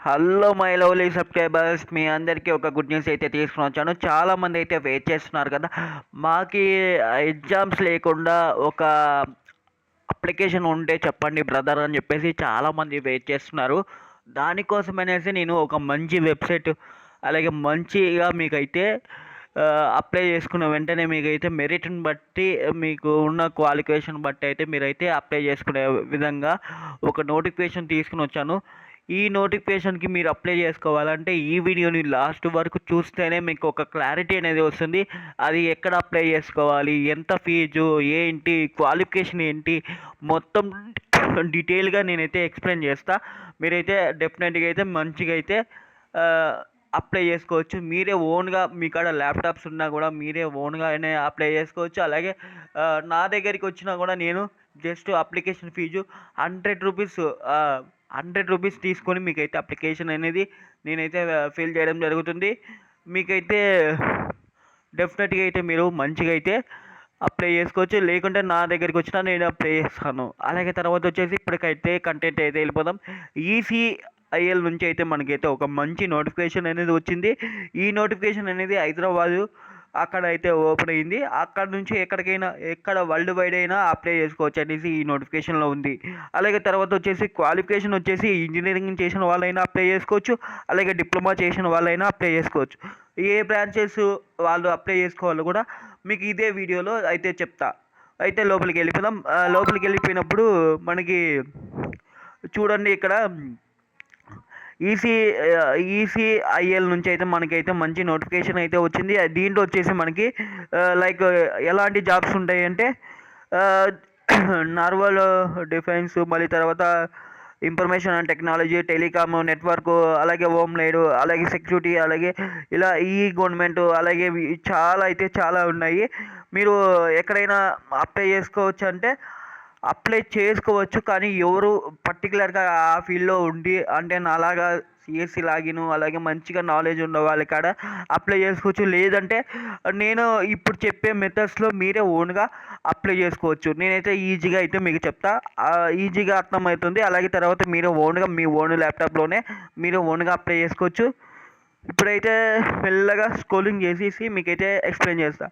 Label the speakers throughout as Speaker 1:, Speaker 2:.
Speaker 1: Hello my lovely subscribers, మీ అందరికీ ఒక good news అయితే తీసుకొని వచ్చాను. చాలామంది అయితే వెయిట్ చేస్తున్నారు కదా, మాకి ఎగ్జామ్స్ లేకుండా ఒక అప్లికేషన్ ఉంటే చెప్పండి బ్రదర్ అని చెప్పేసి చాలామంది వెయిట్ చేస్తున్నారు. దానికోసమనేసి నేను ఒక మంచి వెబ్సైట్, అలాగే మంచిగా మీకైతే అప్లై చేసుకున్న వెంటనే మీకైతే మెరిట్ని బట్టి, మీకు ఉన్న క్వాలిఫికేషన్ బట్టి అయితే మీరైతే అప్లై చేసుకునే విధంగా ఒక నోటిఫికేషన్ తీసుకుని వచ్చాను. ఈ నోటిఫికేషన్కి మీరు అప్లై చేసుకోవాలంటే ఈ వీడియోని లాస్ట్ వరకు చూస్తేనే మీకు ఒక క్లారిటీ అనేది వస్తుంది. అది ఎక్కడ అప్లై చేసుకోవాలి, ఎంత ఫీజు ఏంటి, క్వాలిఫికేషన్ ఏంటి, మొత్తం డీటెయిల్గా నేనైతే ఎక్స్ప్లెయిన్ చేస్తా. మీరైతే డెఫినెట్గా అయితే మంచిగా అయితే అప్లై చేసుకోవచ్చు. మీరే ఓన్గా మీ కాడ ల్యాప్టాప్స్ ఉన్నా కూడా మీరే ఓన్గానే అప్లై చేసుకోవచ్చు. అలాగే నా దగ్గరికి వచ్చినా కూడా నేను just application fee 100 rupees 100 rupees తీసుకొని మీకైతే అప్లికేషన్ అనేది నేనైతే ఫిల్ చేయడం జరుగుతుంది. మీకైతే డెఫినెట్గా అయితే మీరు మంచిగా అయితే అప్లై చేసుకోవచ్చు. లేకుంటే నా దగ్గరికి వచ్చినా నేను అప్లై చేస్తాను. అలాగే తర్వాత వచ్చేసి ఇప్పటికైతే కంటెంట్ అయితే వెళ్ళిపోదాం. ఈసీఐఎల్ నుంచి అయితే మనకైతే ఒక మంచి నోటిఫికేషన్ అనేది వచ్చింది. ఈ నోటిఫికేషన్ అనేది హైదరాబాదు అక్కడ అయితే ఓపెన్ అయింది. అక్కడ నుంచి ఎక్కడ వరల్డ్ వైడ్ అయినా అప్లై చేసుకోవచ్చు అనేసి ఈ నోటిఫికేషన్లో ఉంది. అలాగే తర్వాత వచ్చేసి క్వాలిఫికేషన్ వచ్చేసి ఇంజనీరింగ్ చేసిన వాళ్ళైనా అప్లై చేసుకోవచ్చు, అలాగే డిప్లొమా చేసిన వాళ్ళైనా అప్లై చేసుకోవచ్చు. ఏ బ్రాంచెస్ వాళ్ళు అప్లై చేసుకోవాలో కూడా మీకు ఇదే వీడియోలో అయితే చెప్తా. అయితే లోపలికి వెళ్ళిపోదాం. లోపలికి వెళ్ళిపోయినప్పుడు మనకి చూడండి, ఇక్కడ ఈసీఐఎల్ నుంచి అయితే మనకైతే మంచి నోటిఫికేషన్ అయితే వచ్చింది. దీంట్లో వచ్చేసి మనకి లైక్ ఎలాంటి జాబ్స్ ఉంటాయి అంటే నార్మల్ డిఫెన్స్, మళ్ళీ తర్వాత information and technology, telecom, network, అలాగే హోమ్ లైడ్, అలాగే సెక్యూరిటీ, అలాగే ఇలా ఈ గవర్నమెంట్, అలాగే చాలా ఉన్నాయి. మీరు ఎక్కడైనా అప్లై చేసుకోవచ్చు అంటే అప్లై చేసుకోవచ్చు. కానీ ఎవరు పర్టికులర్గా ఆ ఫీల్డ్లో ఉండి అంటే నాలాగా సిఎస్సి లాగిన్ అలాగే మంచిగా నాలెడ్జ్ ఉన్న వాళ్ళ కాడ అప్లై చేసుకోవచ్చు. లేదంటే నేను ఇప్పుడు చెప్పే మెథడ్స్లో మీరే ఓన్గా అప్లై చేసుకోవచ్చు. నేనైతే ఈజీగా అయితే మీకు చెప్తా, ఈజీగా అర్థమవుతుంది. అలాగే తర్వాత మీరు ఓన్గా మీ ఓన్ ల్యాప్టాప్లోనే మీరు ఓన్గా అప్లై చేసుకోవచ్చు. ఇప్పుడైతే మెల్లగా స్క్రోలింగ్ చేసేసి మీకైతే ఎక్స్ప్లెయిన్ చేస్తా.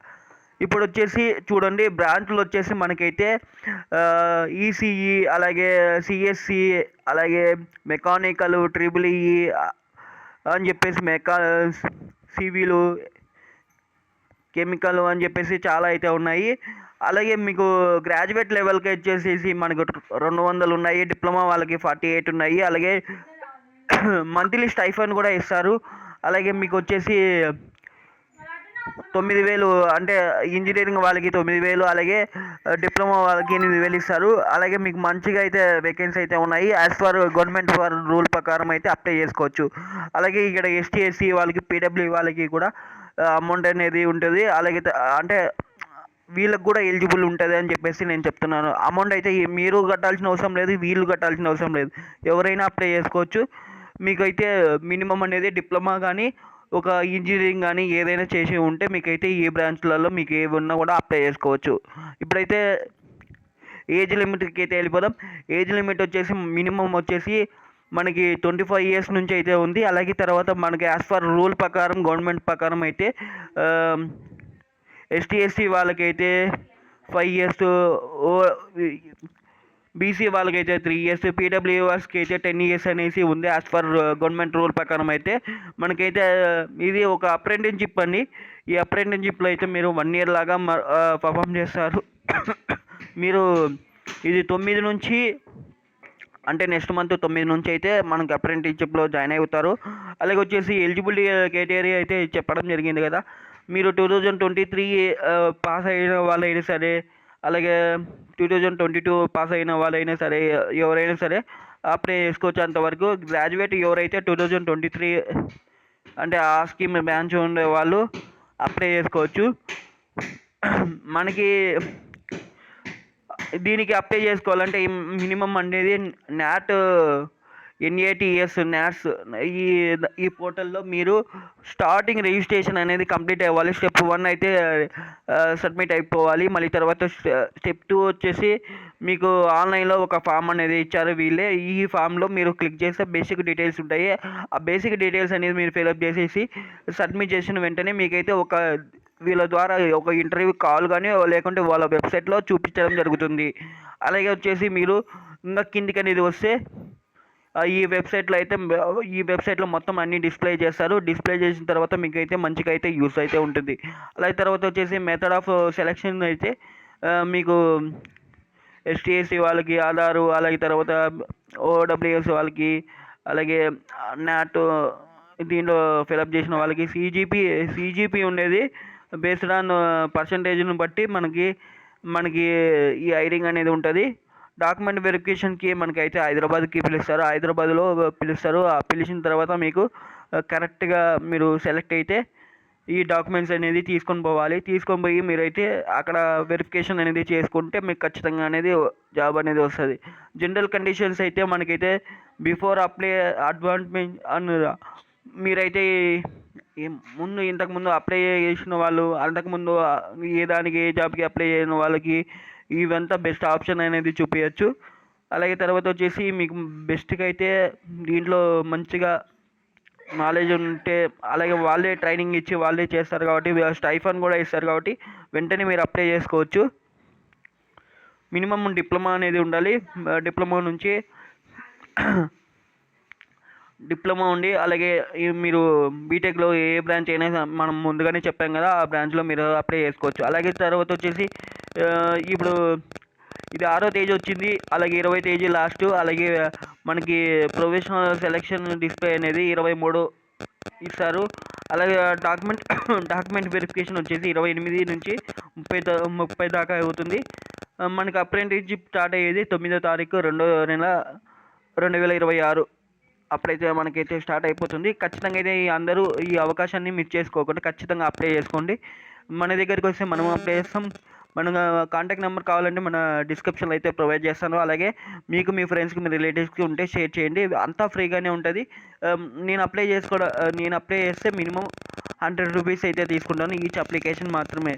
Speaker 1: ఇప్పుడు వచ్చేసి చూడండి, బ్రాంచ్లు వచ్చేసి మనకైతే ఈసీఈ, అలాగే సిఎస్సి, అలాగే మెకానికల్, ట్రిపుల్ ఈ అని చెప్పేసి సివిలు, కెమికల్ అని చెప్పేసి చాలా అయితే ఉన్నాయి. అలాగే మీకు గ్రాడ్యుయేట్ లెవెల్కి వచ్చేసి మనకు 200 ఉన్నాయి, డిప్లొమా వాళ్ళకి 48 ఉన్నాయి. అలాగే మంత్లీ స్టైఫండ్ కూడా ఇస్తారు. అలాగే మీకు వచ్చేసి 9,000 అంటే ఇంజనీరింగ్ వాళ్ళకి 9,000, అలాగే డిప్లొమా వాళ్ళకి 8,000 ఇస్తారు. అలాగే మీకు మంచిగా అయితే వేకెన్సీ అయితే ఉన్నాయి. యాజ్ ఫర్ గవర్నమెంట్ రూల్ ప్రకారం అయితే అప్లై చేసుకోవచ్చు. అలాగే ఇక్కడ ఎస్టీ ఎస్సీ వాళ్ళకి, పీడబ్ల్యూ వాళ్ళకి కూడా అమౌంట్ అనేది ఉంటుంది. అలాగే అంటే వీళ్ళకి కూడా ఎలిజిబుల్ ఉంటుంది అని చెప్పేసి నేను చెప్తున్నాను. అమౌంట్ అయితే మీరు కట్టాల్సిన అవసరం లేదు, వీళ్ళు కట్టాల్సిన అవసరం లేదు, ఎవరైనా అప్లై చేసుకోవచ్చు. మీకైతే మినిమం అనేది డిప్లొమా కానీ ఒక ఇంజనీరింగ్ కానీ ఏదైనా చేసి ఉంటే మీకైతే ఈ బ్రాంచ్లలో మీకు ఏవి ఉన్నా కూడా అప్లై చేసుకోవచ్చు. ఇప్పుడైతే ఏజ్ లిమిట్కి అయితే వెళ్ళిపోదాం. ఏజ్ లిమిట్ వచ్చేసి మినిమం వచ్చేసి మనకి 25 ఇయర్స్ నుంచి అయితే ఉంది. అలాగే తర్వాత మనకి యాజ్ ఫర్ రూల్ ప్రకారం, గవర్నమెంట్ ప్రకారం అయితే ఎస్టీ ఎస్సీ వాళ్ళకైతే 5 ఇయర్స్, బీసీ వాళ్ళకైతే 3 ఇయర్స్, పీడబ్ల్యూఎస్కి అయితే 10 ఇయర్స్ అనేసి ఉంది యాజ్ ఫర్ గవర్నమెంట్ రూల్ ప్రకారం. అయితే మనకైతే ఇది ఒక అప్రెంటిస్షిప్ అండి. ఈ అప్రెంటిస్షిప్లో అయితే మీరు 1 ఇయర్ లాగా పర్ఫామ్ చేస్తారు. మీరు ఇది 9 నుంచి అంటే నెక్స్ట్ మంత్ 9 నుంచి అయితే మనకి అప్రెంటిస్షిప్లో జాయిన్ అవుతారు. అలాగే వచ్చేసి ఎలిజిబిలిటీ క్రైటీరియా అయితే చెప్పడం జరిగింది కదా. మీరు 2023 పాస్ అయిన వాళ్ళైనా సరే, అలాగే 2022 పాస్ అయిన వాళ్ళైనా సరే, ఎవరైనా సరే అప్లై చేసుకోవచ్చు. అంతవరకు గ్రాడ్యుయేట్ ఎవరైతే 2023 అంటే ఆ స్కీమ్ బ్రాంచ్ ఉండే వాళ్ళు అప్లై చేసుకోవచ్చు. మనకి దీనికి అప్లై చేసుకోవాలంటే మినిమం అనేది నాట్ NATS NATS ఈ ఈ పోర్టల్లో మీరు స్టార్టింగ్ రిజిస్ట్రేషన్ అనేది కంప్లీట్ అవ్వాలి. స్టెప్ 1 అయితే సబ్మిట్ అయిపోవాలి. మళ్ళీ తర్వాత స్టెప్ 2 వచ్చేసి మీకు ఆన్లైన్లో ఒక ఫామ్ అనేది ఇచ్చారు వీళ్ళే. ఈ ఫామ్లో మీరు క్లిక్ చేస్తే బేసిక్ డీటెయిల్స్ ఉంటాయి. ఆ బేసిక్ డీటెయిల్స్ అనేది మీరు ఫిల్అప్ చేసేసి సబ్మిట్ చేసిన వెంటనే మీకైతే వీళ్ళ ద్వారా ఒక ఇంటర్వ్యూ కాల్ కానీ లేకుంటే వాళ్ళ వెబ్సైట్లో చూపించడం జరుగుతుంది. అలాగే వచ్చేసి మీరు ఇంకా కిందికి అనేది వస్తే ఈ వెబ్సైట్లో మొత్తం అన్ని డిస్ప్లే చేస్తారు. డిస్ప్లే చేసిన తర్వాత మీకైతే మంచిగా అయితే యూస్ అయితే ఉంటుంది. అలాగే తర్వాత వచ్చేసి మెథడ్ ఆఫ్ సెలెక్షన్ అయితే మీకు ST SC వాళ్ళకి ఆధారు, అలాగే తర్వాత OWS వాళ్ళకి, అలాగే నాట్ దీంట్లో ఫిలప్ చేసిన వాళ్ళకి CGP ఉండేది. బేస్డ్ ఆన్ పర్సంటేజ్ను బట్టి మనకి ఈ హైరింగ్ అనేది ఉంటుంది. డాక్యుమెంట్ వెరిఫికేషన్కి మనకైతే హైదరాబాద్కి హైదరాబాద్లో పిలుస్తారు. పిలిచిన తర్వాత మీకు కరెక్ట్గా మీరు సెలెక్ట్ అయితే ఈ డాక్యుమెంట్స్ అనేది తీసుకొని పోయి మీరైతే అక్కడ వెరిఫికేషన్ అనేది చేసుకుంటే మీకు ఖచ్చితంగా అనేది జాబ్ అనేది వస్తుంది. జనరల్ కండిషన్స్ అయితే మనకైతే బిఫోర్ అడ్వాన్స్మెంట్ మీరైతే ఇంతకుముందు అప్లై చేసిన వాళ్ళు, అంతకుముందు ఏ జాబ్కి అప్లై చేయని వాళ్ళకి ఇవంతా బెస్ట్ ఆప్షన్ అనేది చూపించచ్చు. అలాగే తర్వాత వచ్చేసి మీకు బెస్ట్గా అయితే దీంట్లో మంచిగా నాలెడ్జ్ ఉంటే, అలాగే వాళ్ళే ట్రైనింగ్ ఇచ్చి వాళ్ళే చేస్తారు కాబట్టి స్టైఫండ్ కూడా ఇస్తారు కాబట్టి వెంటనే మీరు అప్లై చేసుకోవచ్చు. మినిమం డిప్లొమా అనేది ఉండాలి. డిప్లొమా ఉండి, అలాగే మీరు బీటెక్లో ఏ బ్రాంచ్ అయినా మనం ముందుగానే చెప్పాం కదా, ఆ బ్రాంచ్లో మీరు అప్లై చేసుకోవచ్చు. అలాగే తర్వాత వచ్చేసి ఇప్పుడు ఇది 6వ తేదీ వచ్చింది, అలాగే 20వ తేదీ లాస్ట్. అలాగే మనకి ప్రొఫెషనల్ సెలెక్షన్ డిస్ప్లే అనేది 23 ఇస్తారు. అలాగే డాక్యుమెంట్ వెరిఫికేషన్ వచ్చేసి 28 నుంచి 30 దాకా అవుతుంది. మనకి అప్రెంటిస్షిప్ స్టార్ట్ అయ్యేది 9వ తారీఖు 2వ నెల 2026. అప్పుడైతే మనకైతే స్టార్ట్ అయిపోతుంది. ఖచ్చితంగా అయితే అందరూ ఈ అవకాశాన్ని మిస్ చేసుకోకుండా ఖచ్చితంగా అప్లై చేసుకోండి. మన దగ్గరికి వస్తే మనం అప్లై చేస్తాం. మన కాంటాక్ట్ నెంబర్ కావాలంటే మన డిస్క్రిప్షన్లో అయితే ప్రొవైడ్ చేస్తాను. అలాగే మీకు, మీ ఫ్రెండ్స్కి, మీ రిలేటివ్స్కి ఉంటే షేర్ చేయండి. అంతా ఫ్రీగానే ఉంటుంది. నేను అప్లై చేస్తే మినిమం 100 రూపీస్ అయితే తీసుకుంటాను ఈచ్ అప్లికేషన్ మాత్రమే.